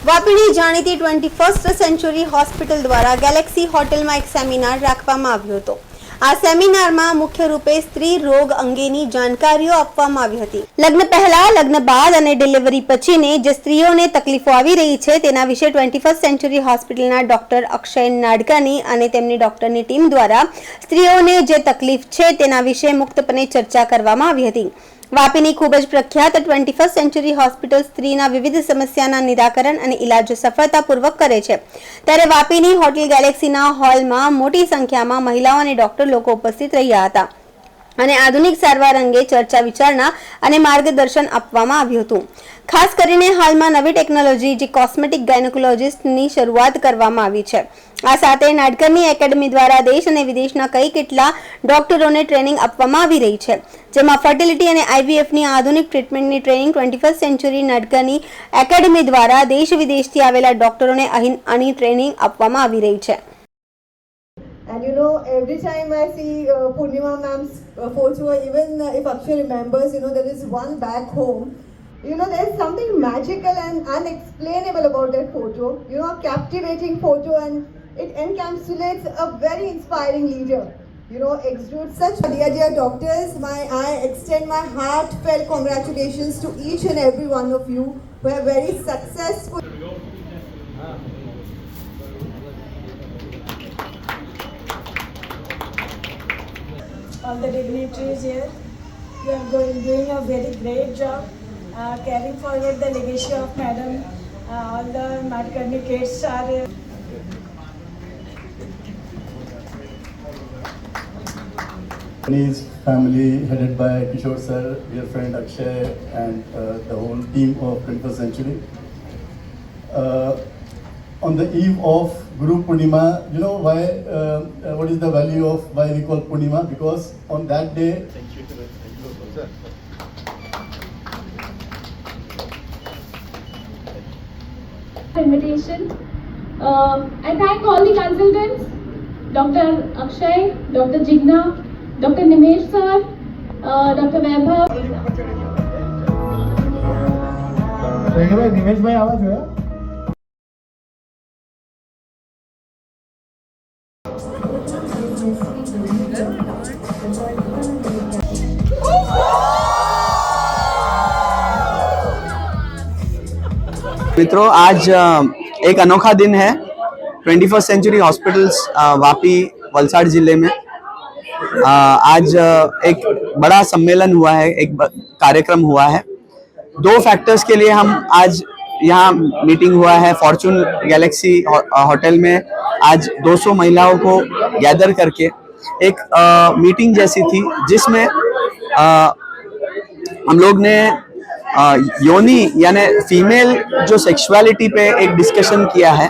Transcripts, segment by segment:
વાપીની જાણીતી 21st century hospital દ્વારા Galaxy હોટલમાં એક સેમિનાર રાખવામાં આવ્યો હતો। આ સેમિનારમાં મુખ્ય રૂપે સ્ત્રી રોગ અંગેની જાણકારીઓ આપવામાં આવી હતી। લગ્ન પહેલા, લગ્ન બાદ અને ડિલિવરી પછીને જે સ્ત્રીઓને તકલીફો આવી રહી છે તેના વિશે 21st સેન્ચુરી હોસ્પિટલના ડોક્ટર અક્ષય નાડકાની અને તેમની ડોક્ટરની ટીમ દ્વારા સ્ત્રીઓને જે તકલીફ છે તેના વિશે મુક્તપણે ચર્ચા કરવામાં આવી હતી। વાપીની ખૂબ જ પ્રખ્યાત 21st સેન્ચુરી હોસ્પિટલ સ્ત્રીના વિવિધ સમસ્યાના નિરાકરણ અને ઇલાજ સફળતાપૂર્વક કરે છે, ત્યારે વાપીની હોટેલ ગેલેક્સીના હોલમાં મોટી સંખ્યામાં મહિલાઓ અને ડોક્ટર લોકો ઉપસ્થિત રહ્યા હતા અને આધુનિક સારવાર અંગે ચર્ચા વિચારણા અને માર્ગદર્શન આપવામાં આવ્યું હતું। ખાસ કરીને હાલમાં નવી ટેકનોલોજી જે કોસ્મેટિક ગાયનેકોલોજિસ્ટની શરૂઆત કરવામાં આવી છે। આ સાથે નાડકરની એકેડમી દ્વારા દેશ અને વિદેશના કઈ કેટલા ડોક્ટરોને ટ્રેનિંગ આપવામાં આવી રહી છે, જેમાં ફર્ટિલિટી અને આઈવીએફની આધુનિક ટ્રીટમેન્ટની ટ્રેનિંગ 21st સેન્ચુરી નાડકરની એકેડમી દ્વારા દેશ વિદેશથી આવેલા ડોક્ટરોને આની ટ્રેનિંગ આપવામાં આવી રહી છે। And you know, every time I see Purnima ma'am's photo, even if Akshay remembers, you know, there is one back home. You know, there's something magical and unexplainable about that photo. You know, a captivating photo, and it encapsulates a very inspiring leader. You know, exudes such. Dear doctors, I extend my heartfelt congratulations to each and every one of you who are very successful. All the dignitaries here, you are doing a very great job, carrying forward the legacy of Madam. All the Nadkarni kids are. His family, headed by Kishore sir, dear friend Akshay, and the whole team of 21st Century. On the eve of Guru Purnima, you know why? What is the value of why we call Purnima? Because on that day. Invitation. I thank all the consultants, Dr. Akshay, Dr. Jigna, Dr. Nimesh sir, Dr. Vaibhav. निमेश भाई आवाज है। मित्रों, आज एक अनोखा दिन है 21st century hospitals Vapi Valsad जिले में। आज एक बड़ा सम्मेलन हुआ है, एक कार्यक्रम हुआ है। दो फैक्टर्स के लिए हम आज यहाँ मीटिंग हुआ है। फॉर्चून गैलेक्सी होटल में आज 200 महिलाओं को गैदर करके एक मीटिंग जैसी थी, जिसमें हम लोग ने योनि यानी फीमेल जो सेक्सुअलिटी पे एक डिस्कशन किया है।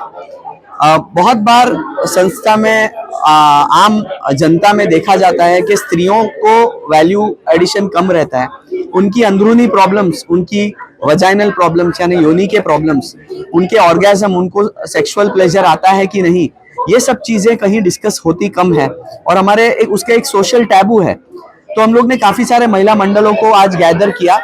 बहुत बार संस्था में आम जनता में देखा जाता है कि स्त्रियों को वैल्यू एडिशन कम रहता है। उनकी अंदरूनी प्रॉब्लम्स, उनकी वजाइनल प्रॉब्लम्स यानी योनि के प्रॉब्लम्स, उनके ऑर्गेज्म, उनको सेक्सुअल प्लेजर आता है कि नहीं, ये सब चीज़ें कहीं डिस्कस होती कम है और हमारे उसका एक सोशल टैबू है। तो हम लोग ने काफ़ी सारे महिला मंडलों को आज गैदर किया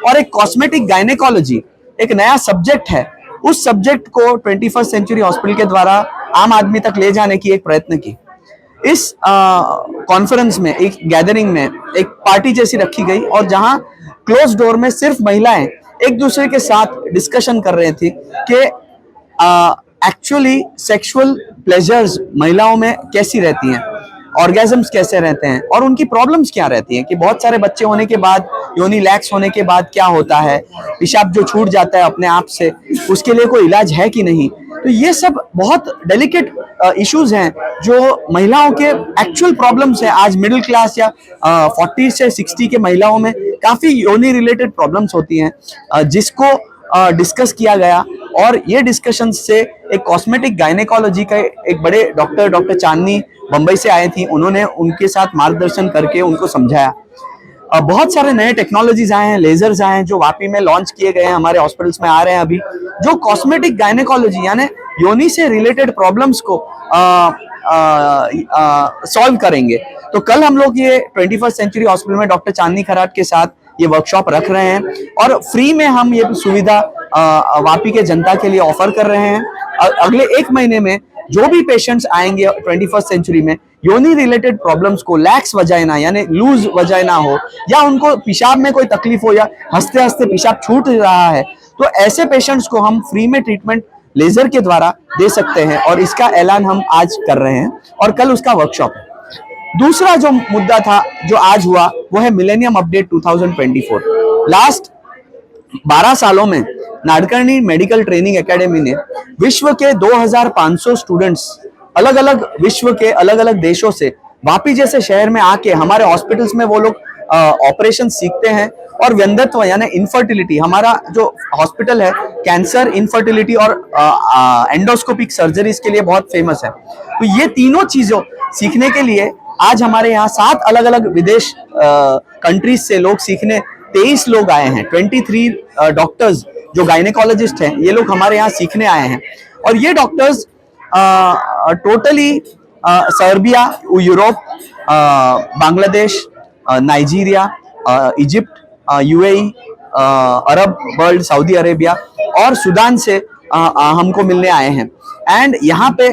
और एक कॉस्मेटिक गायनेकोलॉजी एक नया सब्जेक्ट है, उस सब्जेक्ट को 21st सेंचुरी हॉस्पिटल के द्वारा आम आदमी तक ले जाने की एक प्रयत्न की। इस कॉन्फ्रेंस में, एक गैदरिंग में एक पार्टी जैसी रखी गई और जहां क्लोज डोर में सिर्फ महिलाएं एक दूसरे के साथ डिस्कशन कर रही थी कि एक्चुअली सेक्सुअल प्लेजर्स महिलाओं में कैसी रहती हैं, ऑर्गेजम्स कैसे रहते हैं और उनकी प्रॉब्लम्स क्या रहती हैं। कि बहुत सारे बच्चे होने के बाद, योनि लैक्स होने के बाद क्या होता है, पेशाब जो छूट जाता है अपने आप से, उसके लिए कोई इलाज है कि नहीं। तो ये सब बहुत डेलिकेट इश्यूज हैं जो महिलाओं के एक्चुअल प्रॉब्लम्स हैं। आज मिडिल क्लास या 40 से 60 के महिलाओं में काफ़ी योनि रिलेटेड प्रॉब्लम्स होती हैं, जिसको डिस्कस किया गया। और ये डिस्कशन से एक कॉस्मेटिक गायनेकोलॉजी का एक बड़े डॉक्टर चांदनी बम्बई से आए थी, उन्होंने उनके साथ मार्गदर्शन करके उनको समझाया। बहुत सारे नए टेक्नोलॉजीज आए हैं, लेजर्स आए हैं जो वापी में लॉन्च किए गए हैं, हमारे हॉस्पिटल्स में आ रहे हैं अभी, जो कॉस्मेटिक गायनेकोलॉजी यानी योनि से रिलेटेड प्रॉब्लम्स को सॉल्व करेंगे। तो कल हम लोग ये 21st सेंचुरी हॉस्पिटल में डॉक्टर चांदनी खराट के साथ ये वर्कशॉप रख रहे हैं और फ्री में हम ये सुविधा वापी के जनता के लिए ऑफर कर रहे हैं। अगले 1 महीने में जो भी पेशेंट्स आएंगे 21st सेंचुरी में, योनि रिलेटेड प्रॉब्लम्स को, लैक्स वजाइना यानी लूज वजाइना हो, या उनको पेशाब में कोई तकलीफ हो, या हंसते हंसते पेशाब छूट रहा है, तो ऐसे पेशेंट्स को हम फ्री में ट्रीटमेंट लेजर के द्वारा दे सकते हैं और इसका ऐलान हम आज कर रहे हैं और कल उसका वर्कशॉप है। दूसरा जो मुद्दा था जो आज हुआ वो है मिलेनियम अपडेट 2024। लास्ट 12 सालों में नाडकर्णी मेडिकल ट्रेनिंग एकेडमी ने विश्व के 2500 स्टूडेंट्स अलग अलग विश्व के अलग अलग देशों से वापी जैसे शहर में आके हमारे हॉस्पिटल्स में वो लोग ऑपरेशन सीखते हैं और व्यंधत्व यानी इनफर्टिलिटी, हमारा जो हॉस्पिटल है कैंसर, इनफर्टिलिटी और एंडोस्कोपिक सर्जरीज के लिए बहुत फेमस है। तो ये तीनों चीजों सीखने के लिए आज हमारे यहाँ 7 अलग अलग विदेश कंट्रीज से लोग सीखने 23 लोग आए हैं। 23 डॉक्टर्स जो गायनेकोलॉजिस्ट हैं, ये लोग हमारे यहाँ सीखने आए हैं और ये doctors totally Serbia, Europe, Bangladesh, Nigeria, Egypt, UAE, Arab world, Saudi Arabia और सूडान से हमको मिलने आए हैं। एंड यहाँ पे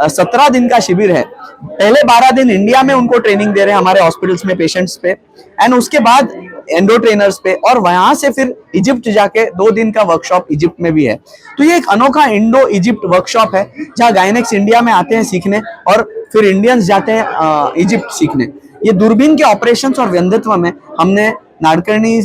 17 दिन का शिविर है। पहले 12 दिन इंडिया में उनको ट्रेनिंग दे रहे हैं हमारे हॉस्पिटल्स में पेशेंट्स पे, एंड उसके बाद एंडो ट्रेनर्स पे, और वहां से फिर इजिप्ट जाके 2 दिन का वर्कशॉप इजिप्ट में भी है। तो ये एक अनोखा इंडो इजिप्ट वर्कशॉप है जहाँ गायनेक्स इंडिया में आते हैं सीखने और फिर इंडियंस जाते हैं इजिप्ट सीखने। ये दूरबीन के ऑपरेशंस और व्यंधत्व में हमने नाडकर्णी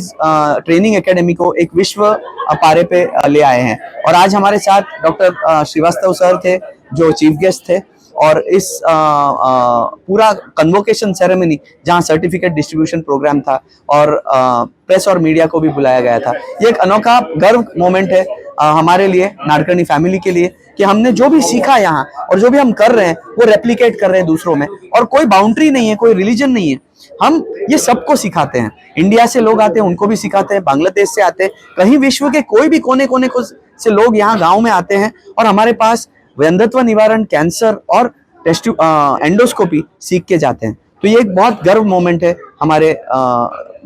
ट्रेनिंग एकेडमी को एक विश्व पारे पे ले आए हैं और आज हमारे साथ डॉक्टर श्रीवास्तव सर थे जो चीफ गेस्ट थे और इस पूरा कन्वोकेशन सेरेमनी जहां सर्टिफिकेट डिस्ट्रीब्यूशन प्रोग्राम था और प्रेस और मीडिया को भी बुलाया गया था। ये एक अनोखा गर्व मोमेंट है हमारे लिए, नाडकर्णी फैमिली के लिए, कि हमने जो भी सीखा यहाँ और जो भी हम कर रहे हैं वो रेप्लिकेट कर रहे हैं दूसरों में, और कोई बाउंड्री नहीं है, कोई रिलीजन नहीं है, हम ये सबको सिखाते हैं। इंडिया से लोग आते हैं उनको भी सिखाते हैं, बांग्लादेश से आते हैं, कहीं विश्व के कोई भी कोने कोने से लोग यहाँ गाँव में आते हैं और हमारे पास व्यंधत्व निवारण, कैंसर और एंडोस्कोपी सीख के जाते हैं। तो ये एक बहुत गर्व मोमेंट है हमारे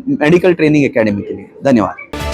मेडिकल ट्रेनिंग एकेडमी के लिए। धन्यवाद।